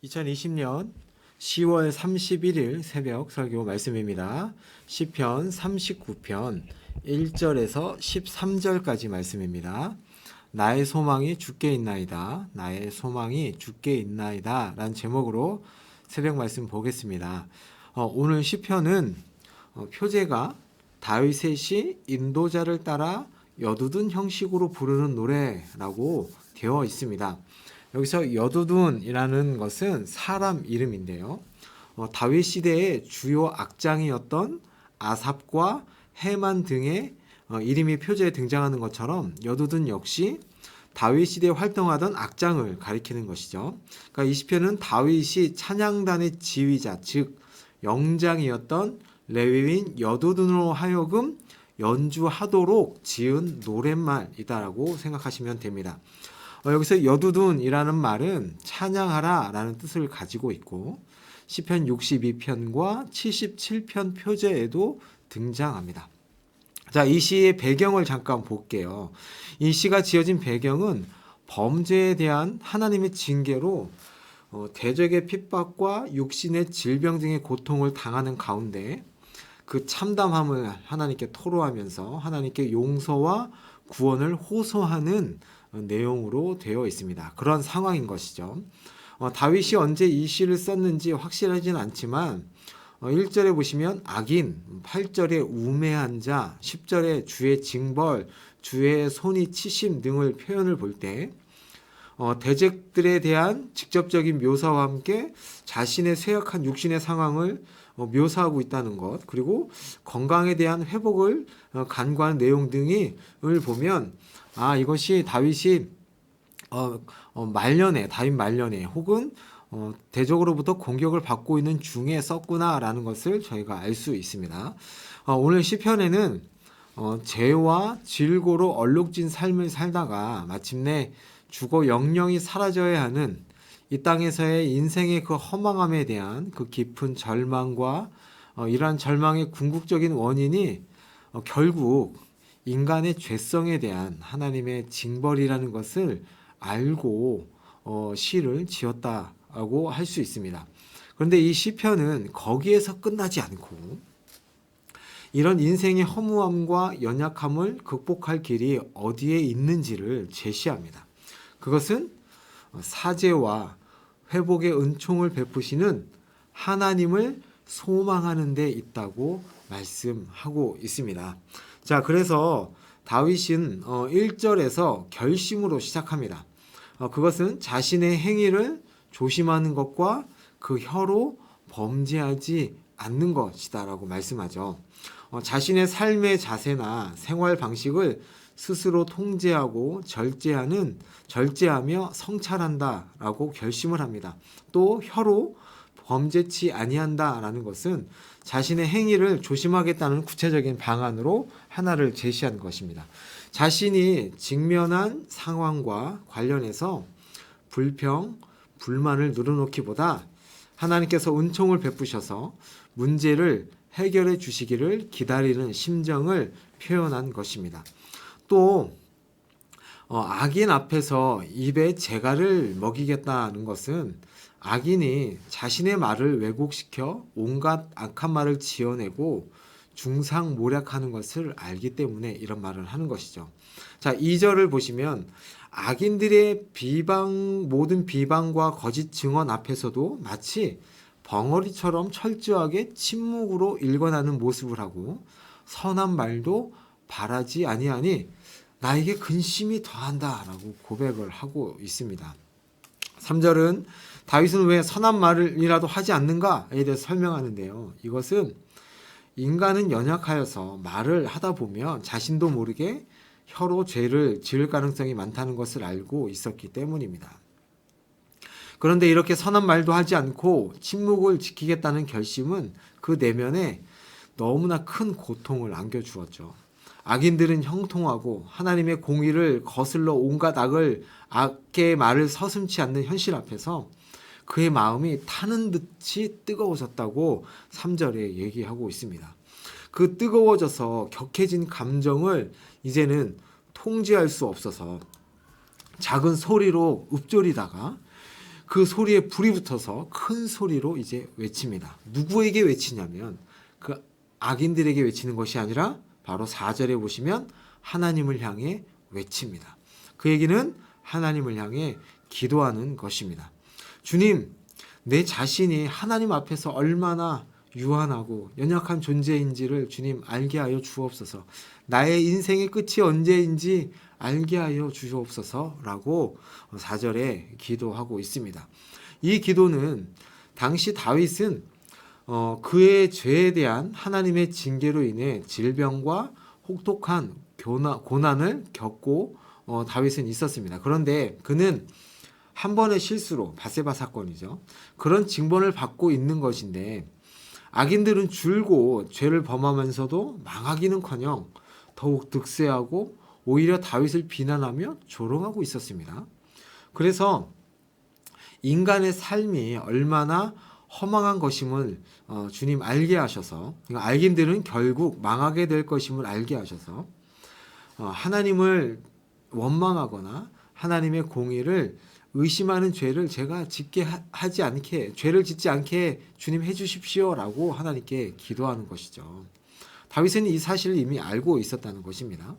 2020년 10월 31일 새벽 설교 말씀입니다. 시편 39편 1절에서 13절까지 말씀입니다. 나의 소망이 주께 있나이다. 나의 소망이 주께 있나이다. 라는 제목으로 새벽 말씀 보겠습니다. 오늘 시편은 표제가 다윗의 시 인도자를 따라 여두둔 형식으로 부르는 노래라고 되어 있습니다. 여기서 여두둔이라는 것은 사람 이름인데요. 다윗 시대의 주요 악장이었던 아삽과 헤만 등의 이름이 표제에 등장하는 것처럼 여두둔 역시 다윗 시대에 활동하던 악장을 가리키는 것이죠. 그러니까 이 시편은 다윗이 찬양단의 지휘자, 즉 영장이었던 레위인 여두둔으로 하여금 연주하도록 지은 노랫말이다라고 생각하시면 됩니다. 여기서 여두둔이라는 말은 찬양하라 라는 뜻을 가지고 있고 시편 62편과 77편 표제에도 등장합니다. 자, 이 시의 배경을 잠깐 볼게요. 이 시가 지어진 배경은 범죄에 대한 하나님의 징계로 대적의 핍박과 육신의 질병 등의 고통을 당하는 가운데 그 참담함을 하나님께 토로하면서 하나님께 용서와 구원을 호소하는 내용으로 되어 있습니다. 그런 상황인 것이죠. 다윗이 언제 이 시를 썼는지 확실하진 않지만 1절에 보시면 악인, 8절에 우매한 자, 10절에 주의 징벌, 주의 손이 치심 등을 표현을 볼 때 대적들에 대한 직접적인 묘사와 함께 자신의 쇠약한 육신의 상황을 묘사하고 있다는 것, 그리고 건강에 대한 회복을 간구하는 내용 등을 보면 이것이 다윗이 다윗 말년에 혹은 대적으로부터 공격을 받고 있는 중에 썼구나라는 것을 저희가 알 수 있습니다. 오늘 시편에는 죄와 질고로 얼룩진 삶을 살다가 마침내 죽어 영영이 사라져야 하는 이 땅에서의 인생의 그 허망함에 대한 그 깊은 절망과 이러한 절망의 궁극적인 원인이 결국 인간의 죄성에 대한 하나님의 징벌이라는 것을 알고 시를 지었다고 할 수 있습니다. 그런데 이 시편은 거기에서 끝나지 않고 이런 인생의 허무함과 연약함을 극복할 길이 어디에 있는지를 제시합니다. 그것은 사죄와 회복의 은총을 베푸시는 하나님을 소망하는 데 있다고 말씀하고 있습니다. 자, 그래서 다윗은 1절에서 결심으로 시작합니다. 그것은 자신의 행위를 조심하는 것과 그 혀로 범죄하지 않는 것이다라고 말씀하죠. 자신의 삶의 자세나 생활 방식을 스스로 통제하고 절제하며 성찰한다라고 결심을 합니다. 또 혀로 범죄치 아니한다라는 것은 자신의 행위를 조심하겠다는 구체적인 방안으로 하나를 제시한 것입니다. 자신이 직면한 상황과 관련해서 불평, 불만을 늘어놓기보다 하나님께서 은총을 베푸셔서 문제를 해결해 주시기를 기다리는 심정을 표현한 것입니다. 또 악인 앞에서 입에 재갈을 먹이겠다는 것은 악인이 자신의 말을 왜곡시켜 온갖 악한 말을 지어내고 중상모략하는 것을 알기 때문에 이런 말을 하는 것이죠. 자, 2절을 보시면 악인들의 모든 비방과 거짓 증언 앞에서도 마치 벙어리처럼 철저하게 침묵으로 일관하는 모습을 하고 선한 말도 바라지 아니하니 나에게 근심이 더한다라고 고백을 하고 있습니다. 3절은 다윗은 왜 선한 말이라도 하지 않는가에 대해서 설명하는데요. 이것은 인간은 연약하여서 말을 하다 보면 자신도 모르게 혀로 죄를 지을 가능성이 많다는 것을 알고 있었기 때문입니다. 그런데 이렇게 선한 말도 하지 않고 침묵을 지키겠다는 결심은 그 내면에 너무나 큰 고통을 안겨주었죠. 악인들은 형통하고 하나님의 공의를 거슬러 온갖 악의 말을 서슴지 않는 현실 앞에서 그의 마음이 타는 듯이 뜨거워졌다고 3절에 얘기하고 있습니다. 그 뜨거워져서 격해진 감정을 이제는 통제할 수 없어서 작은 소리로 읊조리다가 그 소리에 불이 붙어서 큰 소리로 이제 외칩니다. 누구에게 외치냐면 그 악인들에게 외치는 것이 아니라 바로 4절에 보시면 하나님을 향해 외칩니다. 그 얘기는 하나님을 향해 기도하는 것입니다. 주님, 내 자신이 하나님 앞에서 얼마나 유한하고 연약한 존재인지를 주님 알게 하여 주옵소서. 나의 인생의 끝이 언제인지 알게 하여 주옵소서라고 4절에 기도하고 있습니다. 이 기도는 당시 다윗은 그의 죄에 대한 하나님의 징계로 인해 질병과 혹독한 고난을 겪고 다윗은 있었습니다. 그런데 그는 한 번의 실수로, 바세바 사건이죠, 그런 징벌을 받고 있는 것인데 악인들은 줄고 죄를 범하면서도 망하기는커녕 더욱 득세하고 오히려 다윗을 비난하며 조롱하고 있었습니다. 그래서 인간의 삶이 얼마나 허망한 것임을 주님 알게 하셔서, 악인들은 결국 망하게 될 것임을 알게 하셔서 하나님을 원망하거나 하나님의 공의를 의심하는 죄를 제가 하지 않게, 죄를 짓지 않게 주님 해주십시오라고 하나님께 기도하는 것이죠. 다윗은 이 사실을 이미 알고 있었다는 것입니다.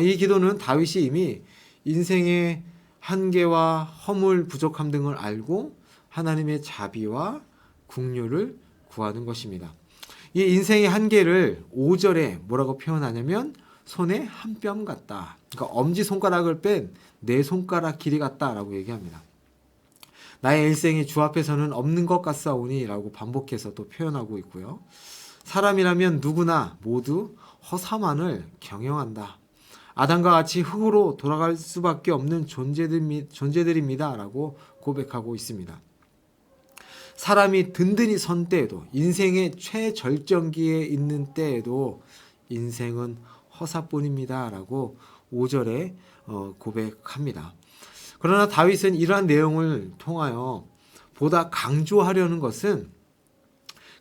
이 기도는 다윗이 이미 인생의 한계와 허물, 부족함 등을 알고 하나님의 자비와 긍휼을 구하는 것입니다. 이 인생의 한계를 5절에 뭐라고 표현하냐면 손에 한 뼘 같다. 그러니까 엄지손가락을 뺀 네 손가락 길이 같다라고 얘기합니다. 나의 일생이 주 앞에서는 없는 것 같사오니 라고 반복해서 또 표현하고 있고요. 사람이라면 누구나 모두 허사만을 경영한다. 아담과 같이 흙으로 돌아갈 수밖에 없는 존재들입니다 라고 고백하고 있습니다. 사람이 든든히 선 때에도, 인생의 최절정기에 있는 때에도 인생은 허사뿐입니다 라고 5절에 고백합니다. 그러나 다윗은 이러한 내용을 통하여 보다 강조하려는 것은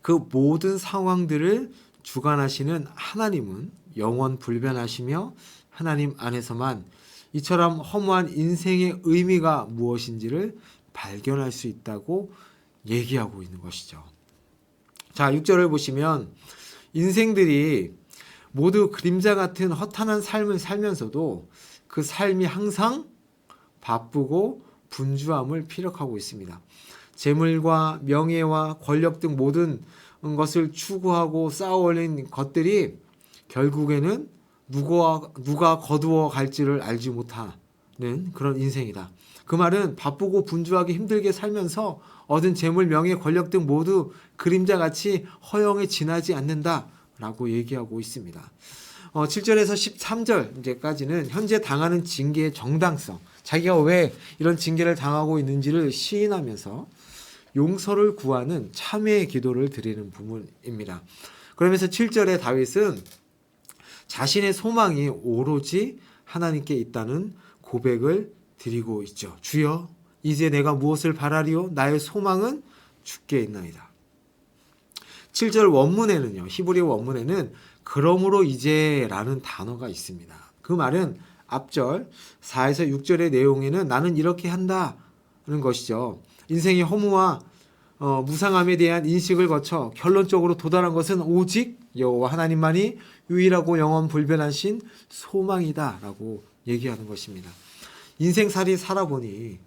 그 모든 상황들을 주관하시는 하나님은 영원 불변하시며 하나님 안에서만 이처럼 허무한 인생의 의미가 무엇인지를 발견할 수 있다고 얘기하고 있는 것이죠. 자, 6절을 보시면 인생들이 모두 그림자 같은 허탄한 삶을 살면서도 그 삶이 항상 바쁘고 분주함을 피력하고 있습니다. 재물과 명예와 권력 등 모든 것을 추구하고 쌓아올린 것들이 결국에는 누가 거두어 갈지를 알지 못하는 그런 인생이다. 그 말은 바쁘고 분주하게 힘들게 살면서 얻은 재물, 명예, 권력 등 모두 그림자같이 허영에 지나지 않는다라고 얘기하고 있습니다. 7절에서 13절까지는 현재 당하는 징계의 정당성, 자기가 왜 이런 징계를 당하고 있는지를 시인하면서 용서를 구하는 참회의 기도를 드리는 부분입니다. 그러면서 7절에 다윗은 자신의 소망이 오로지 하나님께 있다는 고백을 드리고 있죠. 주여, 이제 내가 무엇을 바라리요? 나의 소망은 주께 있나이다. 7절 원문에는요, 히브리 원문에는 그러므로 이제라는 단어가 있습니다. 그 말은 앞절 4에서 6절의 내용에는 나는 이렇게 한다는 것이죠. 인생의 허무와 무상함에 대한 인식을 거쳐 결론적으로 도달한 것은 오직 여호와 하나님만이 유일하고 영원 불변하신 소망이다라고 얘기하는 것입니다. 인생살이 살아보니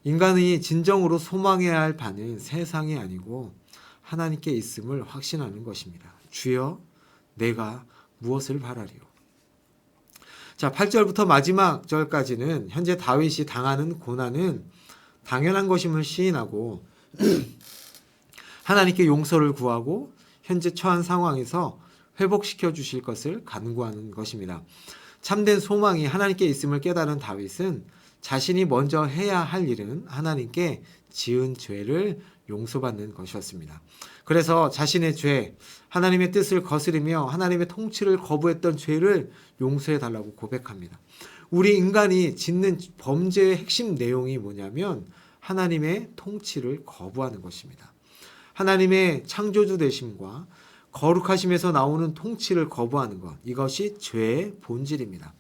인간이 진정으로 소망해야 할 바는 세상이 아니고 하나님께 있음을 확신하는 것입니다. 주여, 내가 무엇을 바라리요? 자, 8절부터 마지막 절까지는 현재 다윗이 당하는 고난은 당연한 것임을 시인하고 하나님께 용서를 구하고 현재 처한 상황에서 회복시켜 주실 것을 간구하는 것입니다. 참된 소망이 하나님께 있음을 깨달은 다윗은 자신이 먼저 해야 할 일은 하나님께 지은 죄를 용서받는 것이었습니다. 그래서 자신의 죄, 하나님의 뜻을 거스르며 하나님의 통치를 거부했던 죄를 용서해 달라고 고백합니다. 우리 인간이 짓는 범죄의 핵심 내용이 뭐냐면 하나님의 통치를 거부하는 것입니다. 하나님의 창조주 되심과 거룩하심에서 나오는 통치를 거부하는 것, 이것이 죄의 본질입니다.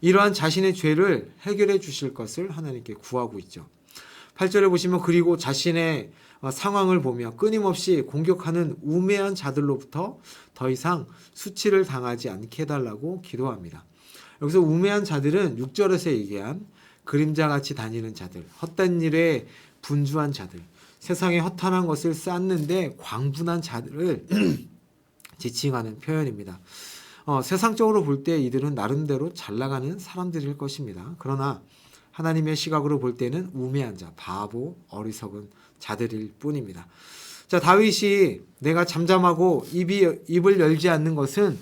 이러한 자신의 죄를 해결해 주실 것을 하나님께 구하고 있죠. 8절에 보시면 그리고 자신의 상황을 보며 끊임없이 공격하는 우매한 자들로부터 더 이상 수치를 당하지 않게 해달라고 기도합니다. 여기서 우매한 자들은 6절에서 얘기한 그림자같이 다니는 자들, 헛된 일에 분주한 자들, 세상에 허탄한 것을 쌓는데 광분한 자들을 지칭하는 표현입니다. 세상적으로 볼 때 이들은 나름대로 잘 나가는 사람들일 것입니다. 그러나 하나님의 시각으로 볼 때는 우매한 자, 바보, 어리석은 자들일 뿐입니다. 자, 다윗이 내가 잠잠하고 입을 열지 않는 것은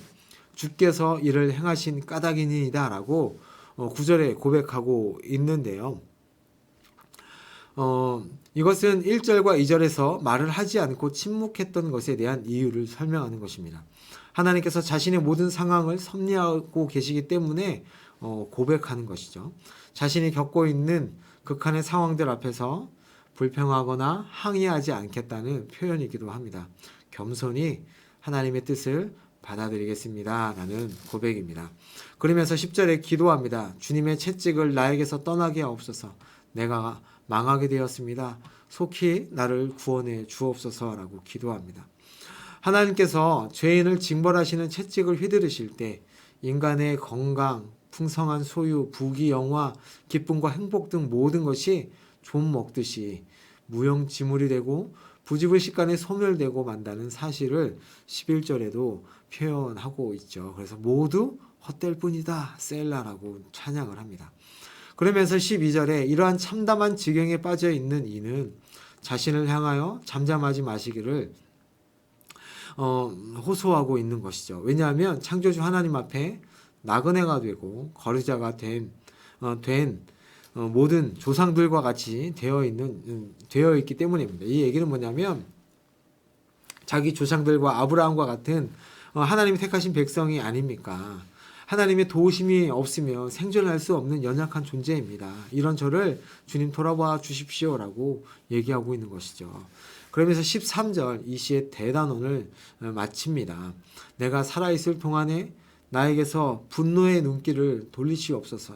주께서 이를 행하신 까닭이니이다 라고 9절에 고백하고 있는데요. 이것은 1절과 2절에서 말을 하지 않고 침묵했던 것에 대한 이유를 설명하는 것입니다. 하나님께서 자신의 모든 상황을 섭리하고 계시기 때문에 고백하는 것이죠. 자신이 겪고 있는 극한의 상황들 앞에서 불평하거나 항의하지 않겠다는 표현이기도 합니다. 겸손히 하나님의 뜻을 받아들이겠습니다 라는 고백입니다. 그러면서 10절에 기도합니다. 주님의 채찍을 나에게서 떠나게 하옵소서. 내가 망하게 되었습니다. 속히 나를 구원해 주옵소서라고 기도합니다. 하나님께서 죄인을 징벌하시는 채찍을 휘두르실 때 인간의 건강, 풍성한 소유, 부귀, 영화, 기쁨과 행복 등 모든 것이 좀 먹듯이 무용지물이 되고 부지불식간에 소멸되고 만다는 사실을 11절에도 표현하고 있죠. 그래서 모두 헛될 뿐이다 셀라라고 찬양을 합니다. 그러면서 12절에 이러한 참담한 지경에 빠져 있는 이는 자신을 향하여 잠잠하지 마시기를 호소하고 있는 것이죠. 왜냐하면 창조주 하나님 앞에 나그네가 되고 거류자가 된 모든 조상들과 같이 되어 있기 때문입니다. 이 얘기는 뭐냐면 자기 조상들과 아브라함과 같은 하나님이 택하신 백성이 아닙니까? 하나님의 도우심이 없으면 생존할 수 없는 연약한 존재입니다. 이런 저를 주님 돌아봐 주십시오라고 얘기하고 있는 것이죠. 그러면서 13절 이 시의 대단원을 마칩니다. 내가 살아있을 동안에 나에게서 분노의 눈길을 돌리시옵소서.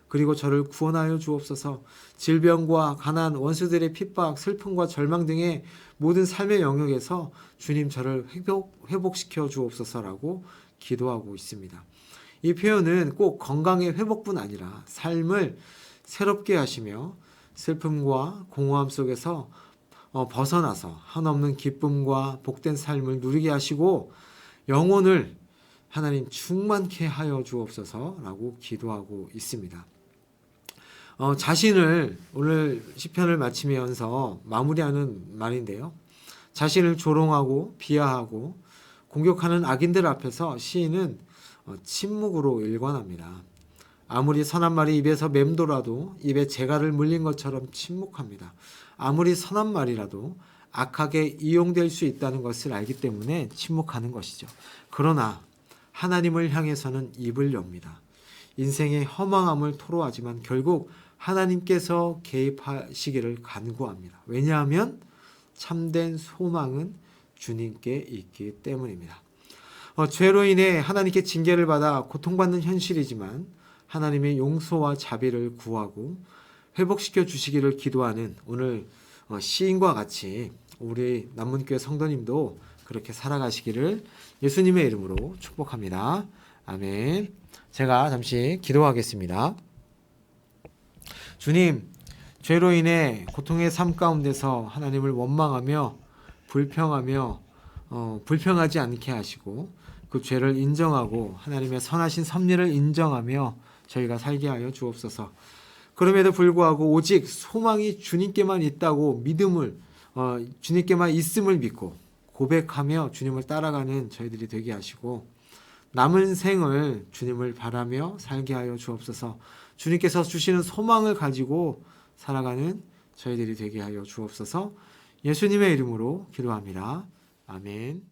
그리고 저를 구원하여 주옵소서. 질병과 가난, 원수들의 핍박, 슬픔과 절망 등의 모든 삶의 영역에서 주님 저를 회복시켜 주옵소서라고 기도하고 있습니다. 이 표현은 꼭 건강의 회복뿐 아니라 삶을 새롭게 하시며 슬픔과 공허함 속에서 벗어나서 한없는 기쁨과 복된 삶을 누리게 하시고 영혼을 하나님 충만케 하여 주옵소서라고 기도하고 있습니다. 자신을 오늘 시편을 마치면서 마무리하는 말인데요. 자신을 조롱하고 비하하고 공격하는 악인들 앞에서 시인은 침묵으로 일관합니다. 아무리 선한 말이 입에서 맴돌아도 입에 재갈을 물린 것처럼 침묵합니다. 아무리 선한 말이라도 악하게 이용될 수 있다는 것을 알기 때문에 침묵하는 것이죠. 그러나 하나님을 향해서는 입을 엽니다. 인생의 허망함을 토로하지만 결국 하나님께서 개입하시기를 간구합니다. 왜냐하면 참된 소망은 주님께 있기 때문입니다. 죄로 인해 하나님께 징계를 받아 고통받는 현실이지만 하나님의 용서와 자비를 구하고 회복시켜 주시기를 기도하는 오늘 시인과 같이 우리 남문교회 성도님도 그렇게 살아가시기를 예수님의 이름으로 축복합니다. 아멘. 제가 잠시 기도하겠습니다. 주님, 죄로 인해 고통의 삶 가운데서 하나님을 원망하며 불평하지 않게 하시고 그 죄를 인정하고 하나님의 선하신 섭리를 인정하며 저희가 살게 하여 주옵소서. 그럼에도 불구하고 오직 소망이 주님께만 있다고 주님께만 있음을 믿고 고백하며 주님을 따라가는 저희들이 되게 하시고 남은 생을 주님을 바라며 살게 하여 주옵소서. 주님께서 주시는 소망을 가지고 살아가는 저희들이 되게 하여 주옵소서. 예수님의 이름으로 기도합니다. 아멘.